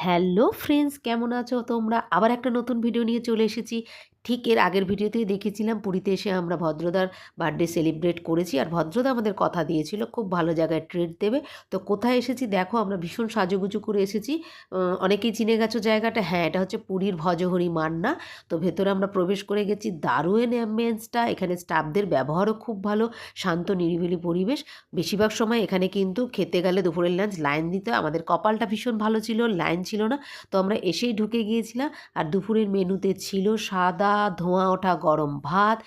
Hello friends, কেমন আছো তোমরা? আবার একটা নতুন ভিডিও নিয়ে চলে এসেছি। ঠিক এর আগের ভিডিওতেই দেখিয়েছিলাম পুরীতে এসে আমরা ভদ্রদার বার্থডে সেলিব্রেট করেছি। আর ভদ্রদা আমাদের কথা দিয়েছিল খুব ভালো জায়গায় ট্রিট দেবে। তো কোথায় এসেছি দেখো, আমরা ভীষণ সাজুগুজু করে এসেছি। অনেকেই চিনে গেছো জায়গাটা। হ্যাঁ, এটা হচ্ছে পুরীর ভজহরি মান্না। তো ভেতরে আমরা প্রবেশ করে গেছি। দারুণ অ্যাম্বিয়েন্সটা, এখানে স্টাফদের ব্যবহারও খুব ভালো, শান্ত নিরিবিলি পরিবেশ। বেশিরভাগ সময় এখানে কিন্তু খেতে গেলে দুপুরের লাঞ্চ লাইন দিতে হয়। আমাদের কপালটা ভীষণ ভালো ছিল, লাইন ছিল না। তো আমরা এসেই ঢুকে গিয়েছিলাম। আর দুপুরের মেনুতে ছিল সাদা ধোঁয়া ওঠা গরম ভাত,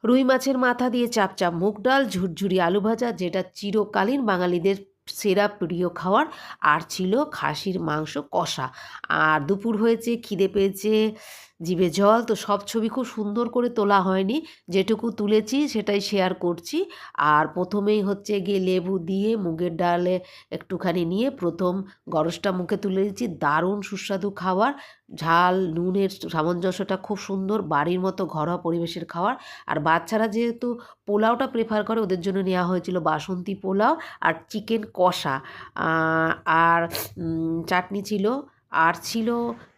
রুই মাছের মাথা দিয়ে চাপচাপ মুগ ডাল, ঝুরঝুরি আলু ভাজা, যেটা চিরকালীন বাঙালিদের সেরা প্রিয় খাবার। আর ছিল খাসির মাংস কষা। আর দুপুর হয়েছে, খিদে পেয়েছে, জিভে জল। তো সব ছবি খুব সুন্দর করে তোলা হয়নি, যেটুকু তুলেছি সেটাই শেয়ার করছি। আর প্রথমেই হচ্ছে গিয়ে লেবু দিয়ে মুগের ডালে একটুখানি নিয়ে প্রথম গরজটা মুখে তুলে দিচ্ছি। দারুণ সুস্বাদু খাবার, ঝাল নুনের সামঞ্জস্যটা খুব সুন্দর, বাড়ির মতো ঘরোয়া পরিবেশের খাবার। আর বাচ্চারা যেহেতু পোলাওটা প্রেফার করে, ওদের জন্য নেওয়া হয়েছিল বাসন্তী পোলাও আর চিকেন কষা। আর চাটনি ছিল, আর ছিল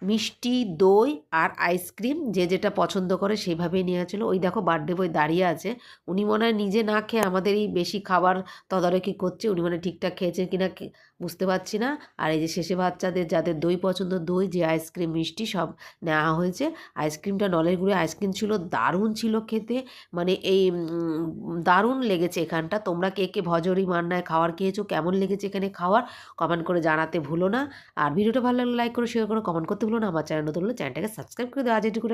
মিষ্টি, দই আর আইসক্রিম। যে যেটা পছন্দ করে সেইভাবেই নেওয়া ছিল। ওই দেখো বার্থডে বয় দাঁড়িয়ে আছে, উনি মনে হয় নিজে না খেয়ে আমাদের এই বেশি খাবার তদারকি করছে। উনি মানে ঠিকঠাক খেয়েছেন কিনা বুঝতে পারছি না। আর এই যে শেষে বাচ্চাদের যাদের দই পছন্দ, দই, যে আইসক্রিম, মিষ্টি সব নেওয়া হয়েছে। আইসক্রিমটা নলের গুঁড়ো আইসক্রিম ছিল, দারুণ ছিল খেতে। মানে এই দারুণ লেগেছে এখানটা। তোমরা কে কে ভজহরি মান্নায় খাবার খেয়েছো, কেমন লেগেছে এখানে খাবার, কমেন্ট করে জানাতে ভুলো না। আর ভিডিওটা ভালো লাগলে লাইক করো, শেয়ার করো, কমেন্ট করতে ভুলো না। আমার চ্যানেল নতুন হলে চ্যানেলটাকে সাবস্ক্রাইব করে দেওয়া। আজ এটুকু।